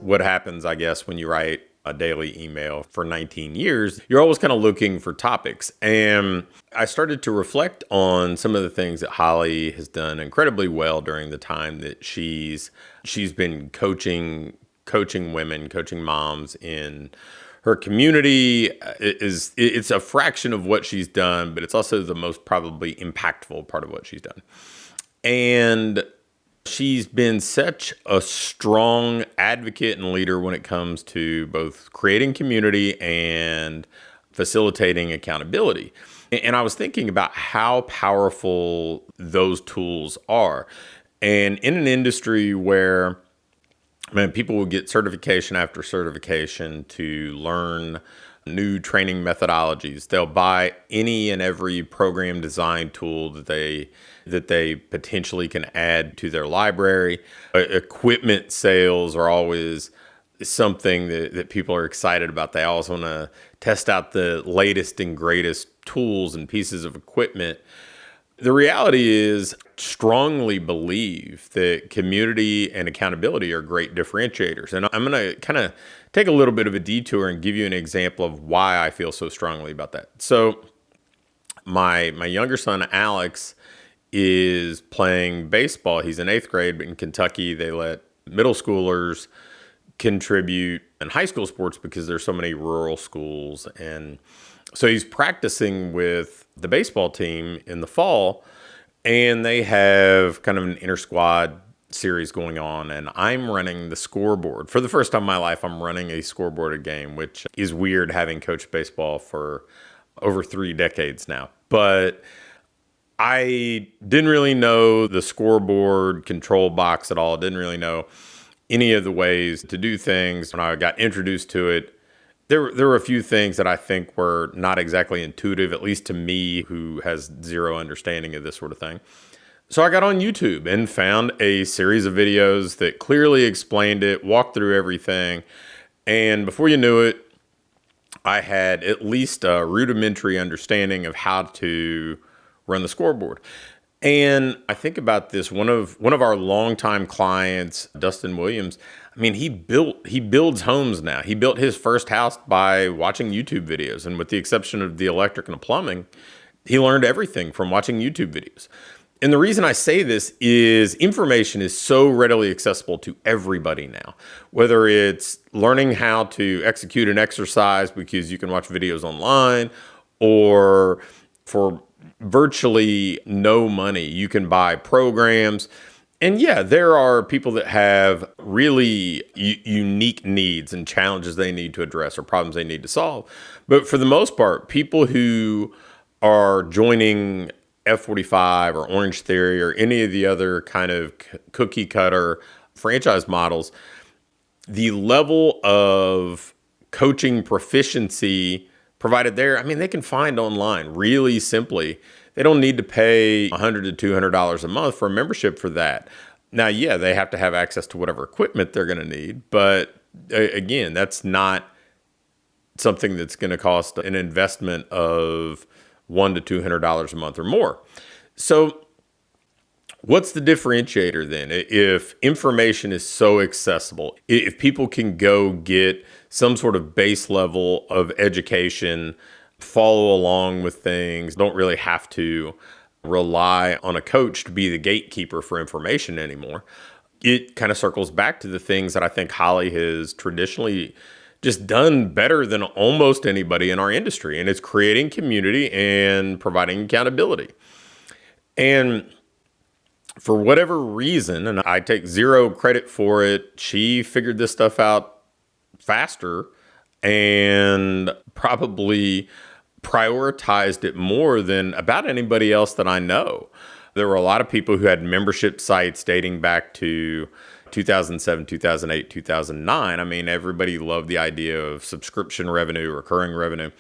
what happens, I guess, when you write a daily email for 19 years, you're always kind of looking for topics. And I started to reflect on some of the things that Holly has done incredibly well during the time that she's been coaching women, coaching moms in her community. It's a fraction of what she's done, but it's also the most probably impactful part of what she's done. And she's been such a strong advocate and leader when it comes to both creating community and facilitating accountability. And I was thinking about how powerful those tools are. And in an industry where, man, people will get certification after certification to learn new training methodologies. They'll buy any and every program design tool that they potentially can add to their library. Equipment sales are always something that people are excited about. They always want to test out the latest and greatest tools and pieces of equipment. The reality is, strongly believe that community and accountability are great differentiators. And I'm going to kind of take a little bit of a detour and give you an example of why I feel so strongly about that. So my younger son, Alex, is playing baseball. He's in 8th grade, but in Kentucky, they let middle schoolers contribute in high school sports because there's so many rural schools. And so he's practicing with the baseball team in the fall, and they have kind of an inter-squad series going on, and I'm running the scoreboard. For the first time in my life, I'm running a scoreboarded game, which is weird having coached baseball for over 3 decades now. But I didn't really know the scoreboard control box at all. Didn't really know any of the ways to do things. When I got introduced to it, there were a few things that I think were not exactly intuitive, at least to me, who has zero understanding of this sort of thing. So I got on YouTube and found a series of videos that clearly explained it, walked through everything. And before you knew it, I had at least a rudimentary understanding of how to run the scoreboard. And I think about this, one of our longtime clients, Dustin Williams, I mean, he builds homes now. He built his first house by watching YouTube videos. And with the exception of the electric and the plumbing, he learned everything from watching YouTube videos. And the reason I say this is information is so readily accessible to everybody now, whether it's learning how to execute an exercise because you can watch videos online, or for virtually no money, you can buy programs. And yeah, there are people that have really unique needs and challenges they need to address or problems they need to solve. But for the most part, people who are joining F45 or Orange Theory or any of the other kind of cookie cutter franchise models, the level of coaching proficiency provided there, I mean, they can find online really simply. They don't need to pay $100 to $200 a month for a membership for that. Now, yeah, they have to have access to whatever equipment they're going to need. But again, that's not something that's going to cost an investment of $100 to $200 a month or more. So what's the differentiator then? If information is so accessible, if people can go get some sort of base level of education, follow along with things, don't really have to rely on a coach to be the gatekeeper for information anymore, it kind of circles back to the things that I think Holly has traditionally just done better than almost anybody in our industry. And it's creating community and providing accountability. And for whatever reason, and I take zero credit for it, she figured this stuff out faster and probably prioritized it more than about anybody else that I know. There were a lot of people who had membership sites dating back to 2007, 2008, 2009. I mean, everybody loved the idea of subscription revenue, recurring revenue.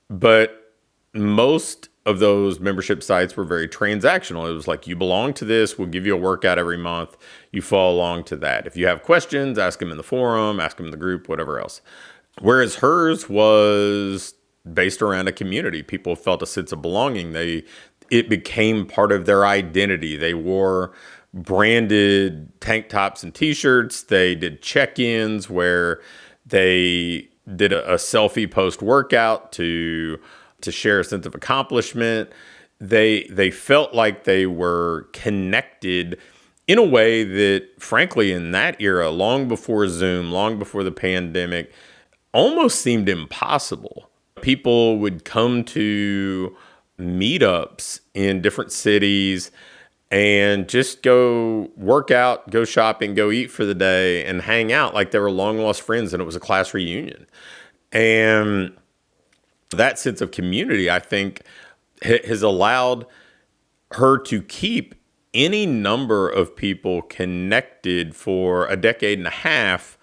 But most of those membership sites were very transactional. It was like, you belong to this, we'll give you a workout every month. You follow along to that. If you have questions, ask them in the forum, ask them in the group, whatever else. Whereas hers was based around a community. People felt a sense of belonging. It became part of their identity. They wore branded tank tops and t-shirts. They did check-ins where they did a selfie post-workout to share a sense of accomplishment. They felt like they were connected in a way that, frankly, in that era, long before Zoom, long before the pandemic, almost seemed impossible. People would come to meetups in different cities and just go work out, go shopping, go eat for the day, and hang out like they were long lost friends and it was a class reunion. And that sense of community, I think, has allowed her to keep any number of people connected for a decade and a half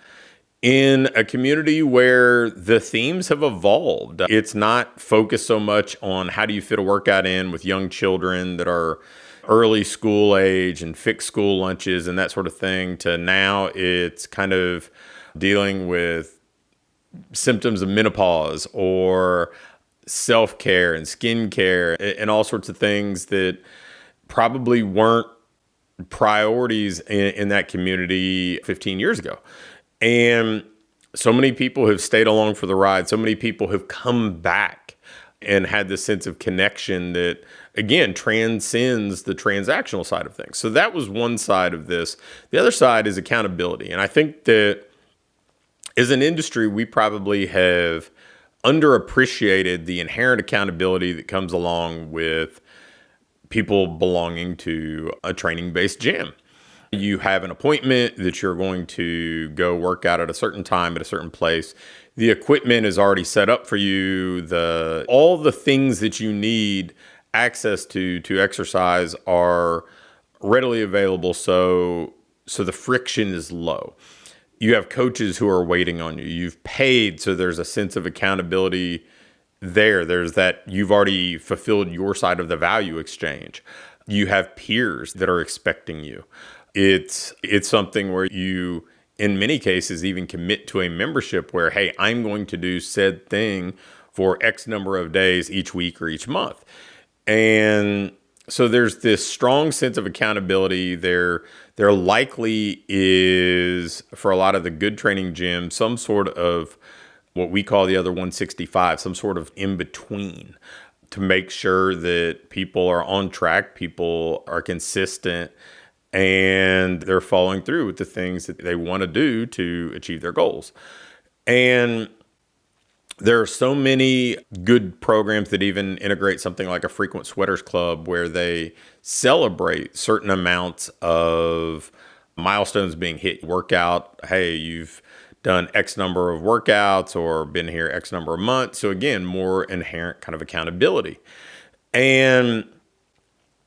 in a community where the themes have evolved. It's not focused so much on how do you fit a workout in with young children that are early school age and fixed school lunches and that sort of thing, to now it's kind of dealing with symptoms of menopause or self-care and skincare and all sorts of things that probably weren't priorities in that community 15 years ago. And so many people have stayed along for the ride. So many people have come back and had this sense of connection that, again, transcends the transactional side of things. So that was one side of this. The other side is accountability. And I think that as an industry, we probably have underappreciated the inherent accountability that comes along with people belonging to a training-based gym. You have an appointment that you're going to go work out at a certain time at a certain place. The equipment is already set up for you. All the things that you need access to exercise are readily available, so the friction is low. You have coaches who are waiting on you. You've paid, so there's a sense of accountability there. There's that you've already fulfilled your side of the value exchange. You have peers that are expecting you. It's something where you, in many cases, even commit to a membership where, hey, I'm going to do said thing for X number of days each week or each month. And so there's this strong sense of accountability. There likely is, for a lot of the good training gyms, some sort of what we call the other 165, some sort of in between to make sure that people are on track, people are consistent, and they're following through with the things that they want to do to achieve their goals. And there are so many good programs that even integrate something like a frequent sweaters club where they celebrate certain amounts of milestones being hit. Workout, hey, you've done X number of workouts or been here X number of months. So again, more inherent kind of accountability. And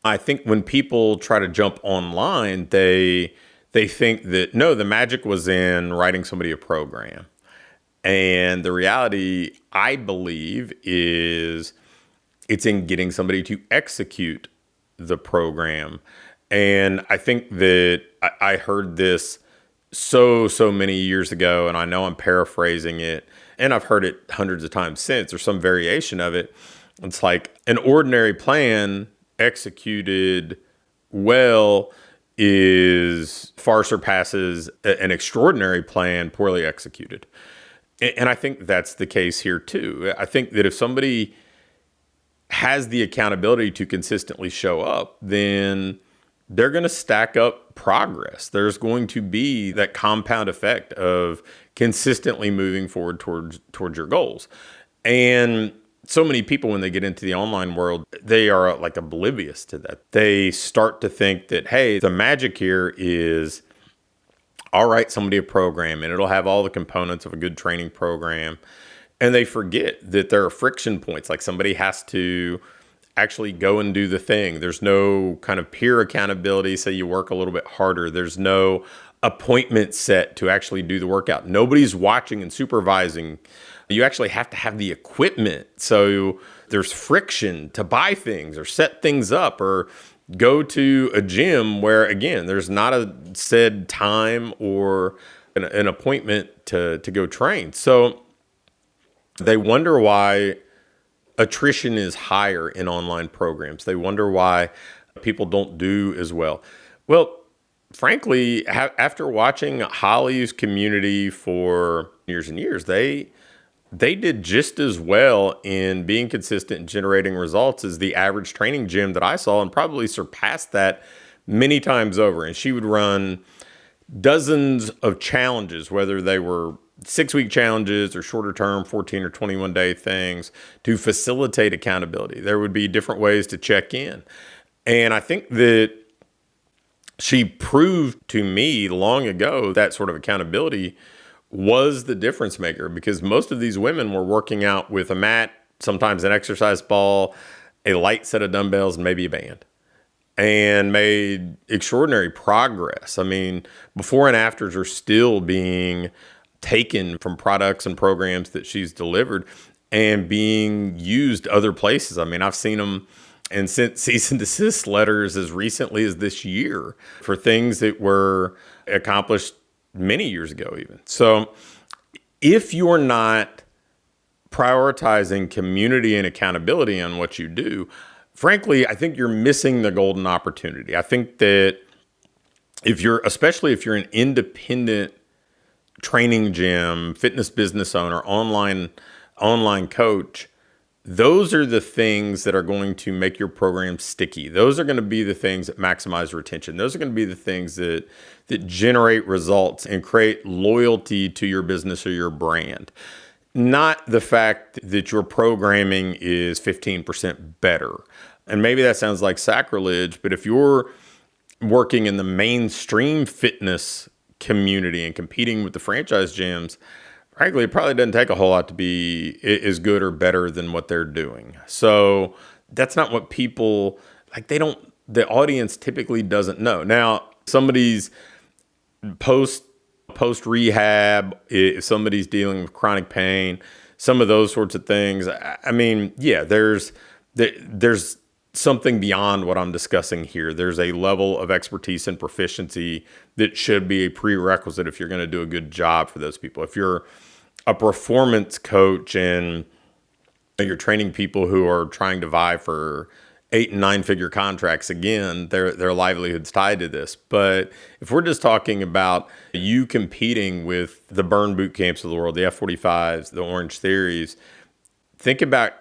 I think when people try to jump online, they think that, no, the magic was in writing somebody a program. And the reality, I believe, is it's in getting somebody to execute the program. And I think that I heard this so many years ago, and I know I'm paraphrasing it, and I've heard it hundreds of times since, or some variation of it. It's like an ordinary plan executed well is far surpasses an extraordinary plan poorly executed. And I think that's the case here too. I think that if somebody has the accountability to consistently show up, then they're going to stack up progress. There's going to be that compound effect of consistently moving forward towards your goals. And so many people, when they get into the online world, they are like oblivious to that. They start to think that, hey, the magic here is, I'll write somebody a program and it'll have all the components of a good training program. And they forget that there are friction points, like somebody has to actually go and do the thing. There's no kind of peer accountability, so you work a little bit harder. There's no appointment set to actually do the workout. Nobody's watching and supervising. You actually have to have the equipment. So there's friction to buy things or set things up or go to a gym where, again, there's not a said time or an appointment to go train. So they wonder why attrition is higher in online programs. They wonder why people don't do as well. Well, frankly, after watching Holly's community for years and years, they did just as well in being consistent and generating results as the average training gym that I saw, and probably surpassed that many times over. And she would run dozens of challenges, whether they were 6-week challenges or shorter term 14 or 21 day things, to facilitate accountability. There would be different ways to check in. And I think that she proved to me long ago that sort of accountability was the difference maker, because most of these women were working out with a mat, sometimes an exercise ball, a light set of dumbbells, and maybe a band, and made extraordinary progress. I mean, before and afters are still being taken from products and programs that she's delivered and being used other places. I mean, I've seen them and sent cease and desist letters as recently as this year for things that were accomplished many years ago even. So if you're not prioritizing community and accountability on what you do, frankly, I think you're missing the golden opportunity. I think that especially if you're an independent training gym, fitness business owner, online coach, those are the things that are going to make your program sticky. Those are going to be the things that maximize retention. Those are going to be the things that generate results and create loyalty to your business or your brand. Not the fact that your programming is 15% better. And maybe that sounds like sacrilege, but if you're working in the mainstream fitness community and competing with the franchise gyms, frankly, it probably doesn't take a whole lot to be as good or better than what they're doing. So that's not what people like. The audience typically doesn't know. Now, somebody's post rehab, if somebody's dealing with chronic pain, some of those sorts of things. I mean, yeah, there's something beyond what I'm discussing here. There's a level of expertise and proficiency that should be a prerequisite if you're going to do a good job for those people. If you're a performance coach and you're training people who are trying to vie for 8 and 9-figure contracts, again, their livelihood's tied to this. But if we're just talking about you competing with the Burn Boot Camps of the world, the F45s, the Orange Theories, think about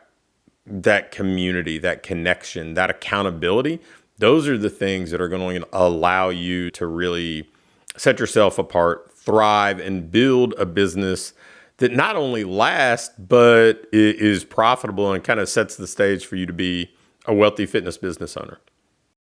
that community, that connection, that accountability. Those are the things that are going to allow you to really set yourself apart, thrive, and build a business that not only lasts, but is profitable and kind of sets the stage for you to be a wealthy fitness business owner.